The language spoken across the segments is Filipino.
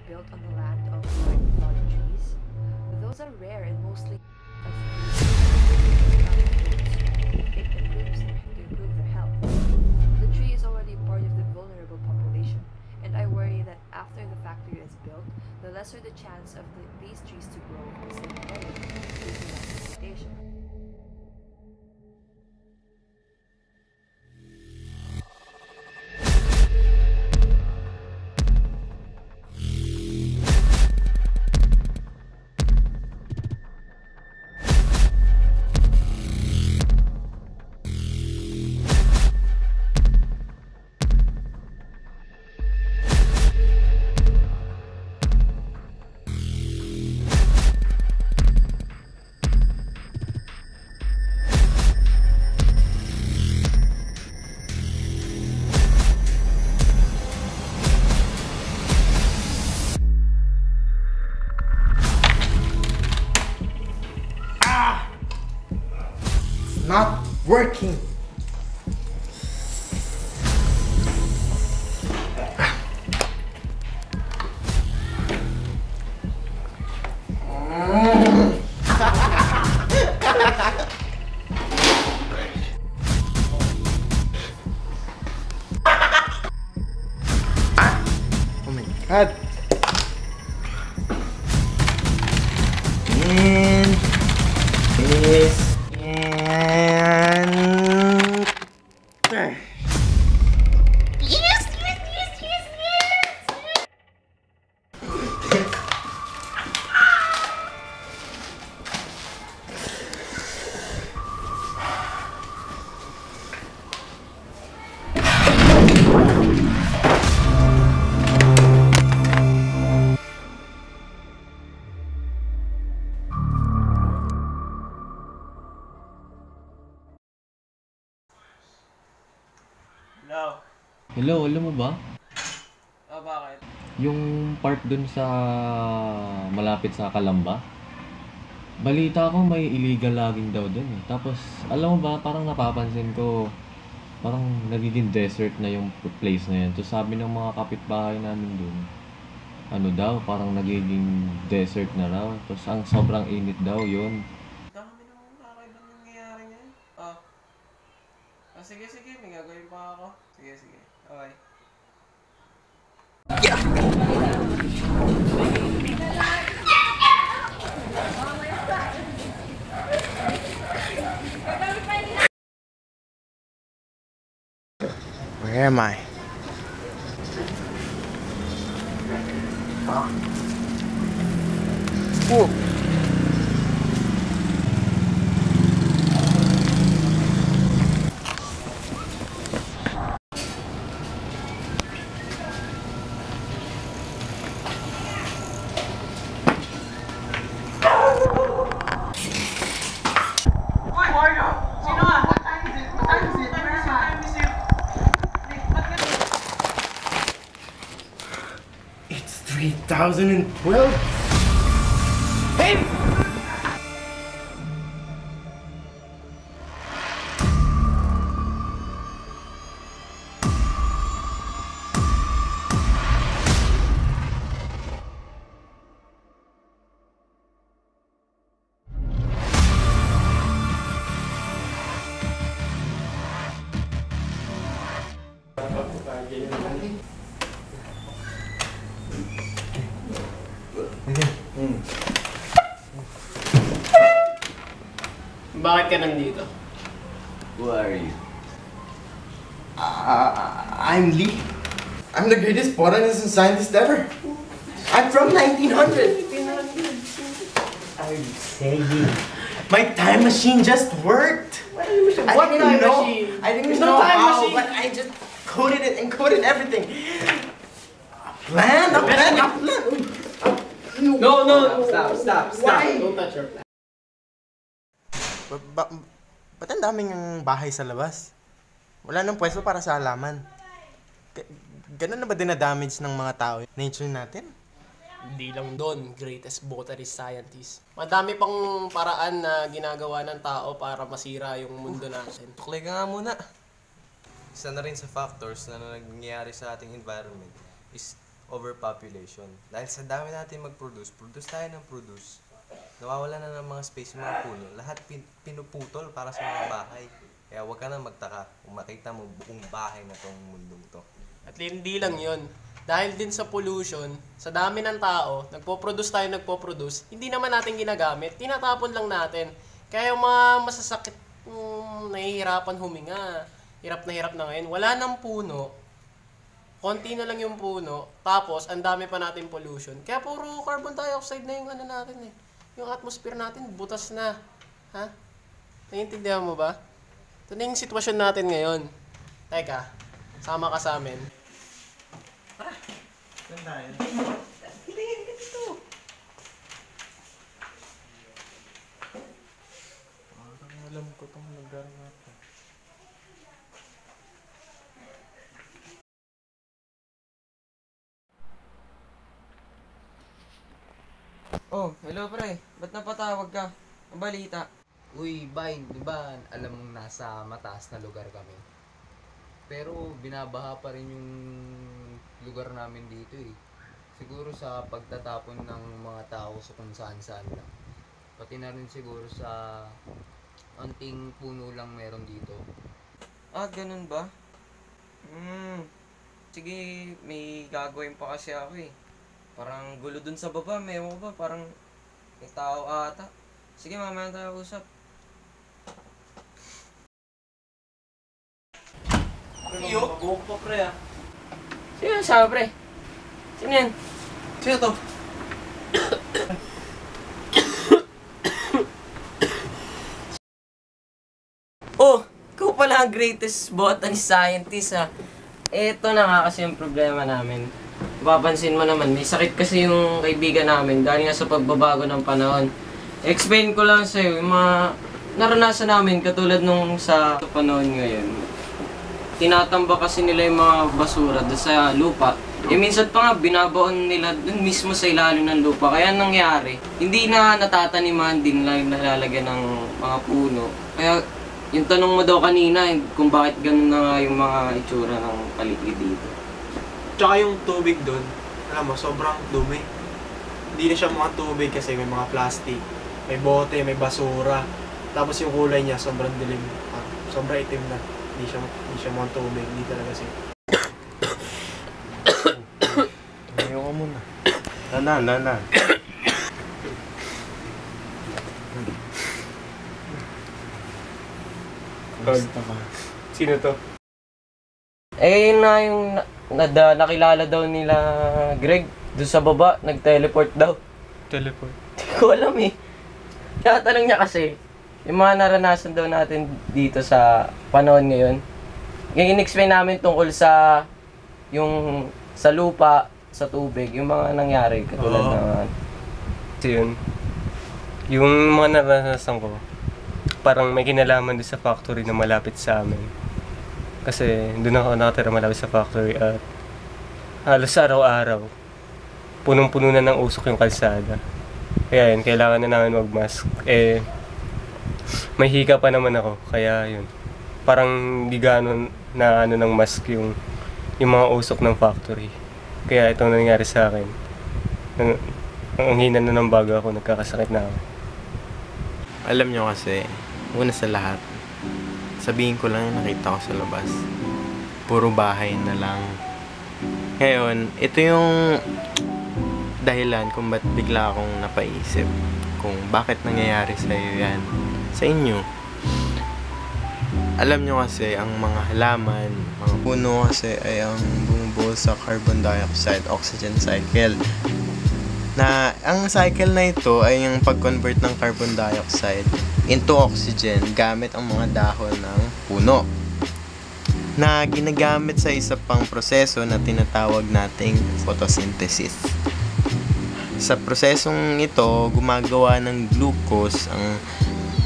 built on the land of white fallen trees. Those are rare and mostly as it improves to improve their health. The tree is already part of the vulnerable population, and I worry that after the factory is built, the lesser the chance of these trees to grow in the same area due to land exploitation. Not working. Oh my God. And this. Hello? Hello, alam mo ba? Oh, bakit? Yung part dun sa malapit sa Calamba, balita ko may illegal logging daw dun eh. Tapos, alam mo ba, parang napapansin ko, parang nagiging desert na yung place na yan. Tapos sabi ng mga kapitbahay namin dun, ano daw, parang nagiging desert na raw. Tapos ang sobrang init daw yun. Dami nang kakaibang nangyayari ngayon. Oh. Ah, sige, may gagawin pa ako. Sige. Okay. Where am I? Oh. It's 3012. Hey! Bakit ka nandito? Who are you? I'm Lee. I'm the greatest botanist and scientist ever. I'm from 1900. Are you saying my time machine just worked? What time machine? I didn't There's know no time how, machine. but I just coded it and coded everything. A plan. No. Stop. Why? Don't touch your plan. Ba't ang daming bahay sa labas? Wala nang pwesto para sa halaman. Ganun na ba dinadamage ng mga tao nature natin? Hindi lang doon, greatest botanist scientist. Madami pang paraan na ginagawa ng tao para masira yung mundo natin. Tuklay ka nga muna. Isa na rin sa factors na nangyayari sa ating environment is overpopulation. Dahil sa dami natin mag-produce, produce tayo ng produce. Nawawala na ng mga space yung mga puno. Lahat pinuputol para sa mga bahay. Kaya huwag ka na magtaka kung makita mo buong bahay na tong mundong to. At hindi lang yun. Dahil din sa pollution, sa dami ng tao, nagpo-produce, hindi naman natin ginagamit, tinatapon lang natin. Kaya yung mga masasakit, nahihirapan huminga, hirap na ngayon, wala nang puno, konti na lang yung puno, tapos ang dami pa natin pollution. Kaya puro carbon dioxide na yung ano natin eh. Yung atmosphere natin, butas na. Ha? Naiintindihan mo ba? Ito na yung sitwasyon natin ngayon. Teka, sama ka sa amin. Saan tayo? Hilingin ka dito. Parang alam ko tong lugar na to. Oh, hello pre. Ba't napatawag ka? Ang balita. Uy, Vine, di ba alam mong nasa mataas na lugar kami? Pero binabaha pa rin yung lugar namin dito eh. Siguro sa pagtatapon ng mga tao sa kung saan-saan lang. Pati na rin siguro sa anting puno lang meron dito. Ah, ganun ba? Sige, may gagawin pa kasi ako eh. Parang gulo dun sa baba, may ewan ko ba, parang may tao ata. Sige, mamaya tayo usap. Iyo? Buhok pa pre ah. Sino yan sabi pre? Sino yan? Sino to? Oh, ikaw pala ang greatest botanist scientist ha. Eto na nga kasi yung problema namin. Papansin mo naman, may sakit kasi yung kaibigan namin dahil nga sa pagbabago ng panahon. Explain ko lang sa'yo, yung mga naranasan namin katulad nung sa panahon ngayon. Tinatamba kasi nila yung mga basura doon sa lupa. Minsan pa nga binabaon nila dun mismo sa ilalim ng lupa. Kaya nangyari, hindi na natataniman din lang nalalagyan ng mga puno. Kaya yung tanong mo daw kanina, kung bakit ganun na nga yung mga itsura ng paligid dito. Tsaka yung tubig doon, alam mo, sobrang dumi. Hindi na siya mga tubig kasi may mga plastic, may bote, may basura. Tapos yung kulay niya, sobrang dilim. Sobrang itim na. Hindi siya mga tubig, hindi talaga siya. Ayaw ka muna. Nana. Gusto ka. Sino to? Eh, yun na yung nakilala daw nila Greg doon sa baba, nag-teleport daw. Teleport. Hindi ko alam eh. Tinatanong niya kasi, yung mga naranasan daw natin dito sa panahon ngayon. Yung in-explain namin tungkol sa yung sa lupa, sa tubig, yung mga nangyari katulad Oo. ng Kasi yun, yung mga naranasan ko, parang may kinalaman doon sa factory na malapit sa amin. Kasi doon ako nakatira malapit sa factory at halos araw-araw, punong-puno na ng usok yung kalsada. Kaya yun, kailangan na namin mag-mask. Eh, may hika pa naman ako, kaya yun. Parang di gano'n na ano ng mask yung mga usok ng factory. Kaya itong nangyari sa akin. Ang hina na ng bago ako, nagkakasakit na ako. Alam nyo kasi, una sa lahat, sabihin ko lang yung nakita ko sa labas. Puro bahay na lang. Ngayon, ito yung dahilan kung ba't bigla akong napaisip kung bakit nangyayari sa inyo. Alam nyo kasi, ang mga halaman, mga puno kasi ay ang bumubuo sa carbon dioxide, oxygen cycle. Na ang cycle na ito ay yung pag-convert ng carbon dioxide into oxygen gamit ang mga dahon ng puno na ginagamit sa isa pang proseso na tinatawag nating photosynthesis. Sa prosesong ito, gumagawa ng glucose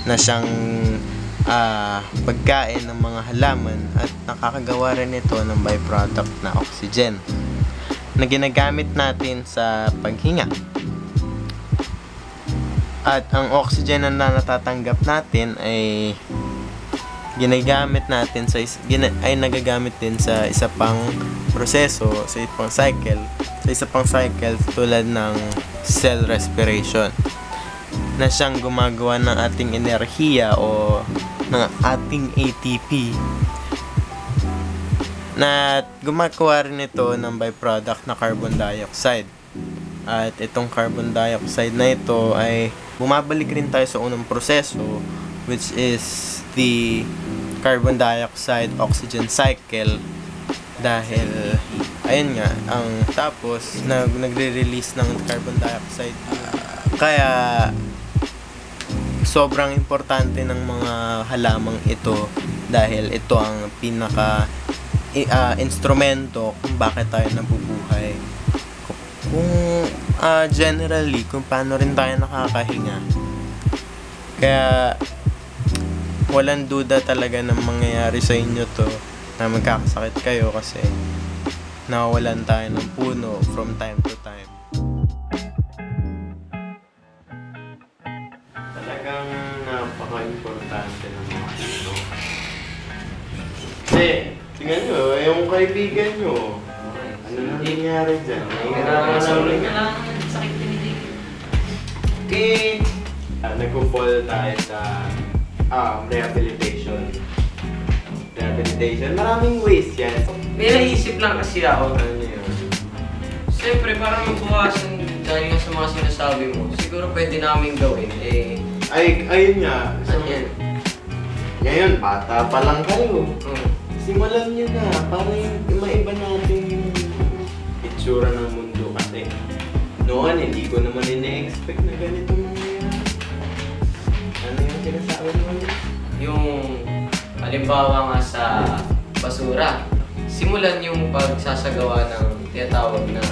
na siyang pagkain ng mga halaman at nakakagawa rin ito ng byproduct na oxygen na ginagamit natin sa paghinga. At ang oxygen na natatanggap natin ay ginagamit natin nagagamit din sa isa pang proseso, sa isa pang cycle sa isa pang cycle tulad ng cell respiration na siyang gumagawa ng ating enerhiya o ng ating ATP na gumagawa rin ito ng byproduct na carbon dioxide. At itong carbon dioxide na ito ay bumabalik rin tayo sa unang proseso, which is the carbon dioxide oxygen cycle, dahil ayun nga ang tapos nagre-release ng carbon dioxide. Kaya sobrang importante ng mga halamang ito dahil ito ang pinaka instrumento kung bakit tayo nabubuhay. Kung generally kung paano rin tayo nakakahinga. Kaya walang duda talaga na mangyayari sa inyo to na magkakasakit kayo kasi nawawalan tayo ng puno from time to time. Talagang napaka-importante ng mga puno. Kasi, tingnan nyo, yung kaibigan nyo, ano na nangyari dyan? Sakit tinitig. Okay, nag-fall tayo sa rehabilitation. Maraming ways yan. May naisip lang kasi ako. Ano yun? Siyempre, para mabukasan dahil nga sa mga sinasabi mo, siguro pwede namin gawin. Ayun nga. Ano yan? Ngayon, bata pa lang kayo. Hmm. Simulan nyo na para maiba natin yung itsura ng mundo kasi noon hindi ko naman ina-expect na ganito mangyayari. Ano yung sinasabi mo? Yung halimbawa nga sa basura, simulan yung pagsasagawa ng tinatawag na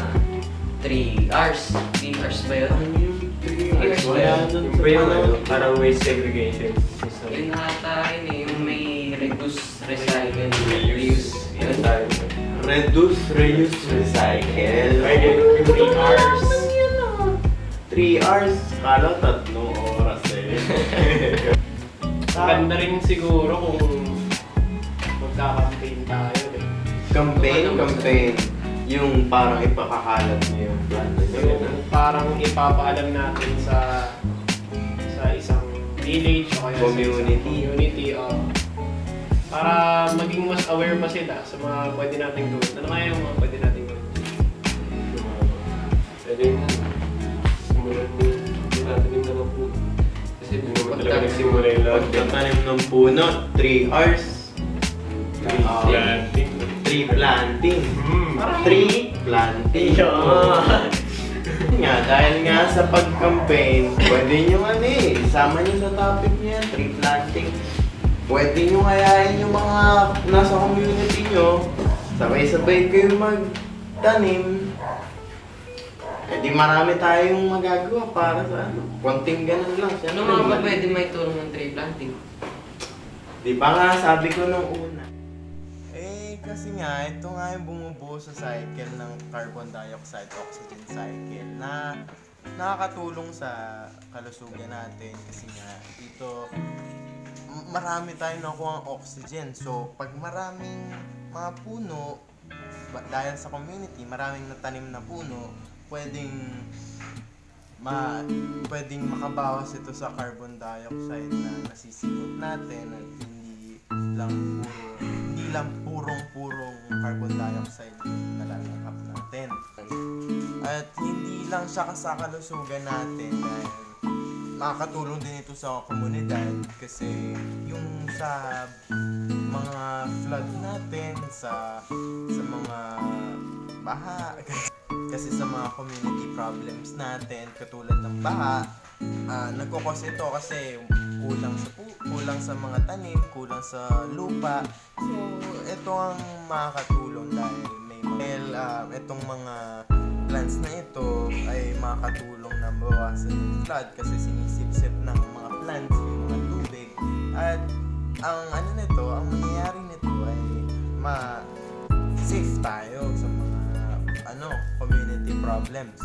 3 R's. 3 R's ba yun? Ano yung 3 hours? Wala nun Yung ba yung para waste segregation? Yun ata yun eh, yung may reduce, recycle, reuse. Yun. Reduce, reuse, recycle. Ay, yung 3 hours. 3 hours? Kala 3 oras eh. Maganda rin siguro kung magka-campaign tayo eh. Campaign. Yung parang ipakakalat niyo yung planta niyo. Yung parang ipapaalam natin sa isang village o kaya Community. sa isang community para maging mas aware pa sila sa mga pwede nating gawin. Ano kaya yung mga pwede nating gawin? Pwede yung simulan natin yung mga po. Kasi hindi naman talaga nagsimula yung lahat. Pagkatanim ng puno, 3 hours. Planting. 3 planting. 3 planting. Nga, dahil nga sa pag-campaign, pwede nyo isama nyo sa topic nyo yan, 3 planting. Pwede nyo kayain yung mga nasa community nyo, sabay-sabay kayo magtanim. Eh di marami tayong magagawa para sa konting ganun lang. Ano nga ba pwede may tulong ng tree planting? Di ba nga sabi ko nung una? Kasi nga, ito nga yung bumubuo sa cycle ng carbon dioxide oxygen cycle na nakakatulong sa kalusugan natin kasi nga dito marami tayong nakuha ang oxygen. So, pag maraming mga puno, dahil sa community, maraming natanim na puno, pwedeng makabawas ito sa carbon dioxide na nasisigot natin at hindi lang purong carbon dioxide na nalalangkap natin. At hindi lang siya sa kalusugan natin dahil makakatulong din ito sa komunidad kasi yung sa mga flood natin, sa mga baha, kasi sa mga community problems natin katulad ng baha, nagkukos ito kasi kulang sa mga tanim, kulang sa lupa. So, ito ang makakatulong dahil itong mga plants na ito ay makakatulong na mabawasan yung flood kasi sinisip-sip ng mga plants yung mga tubig. At ang mangyayari nito ay ma-safe tayo sa mga community problems.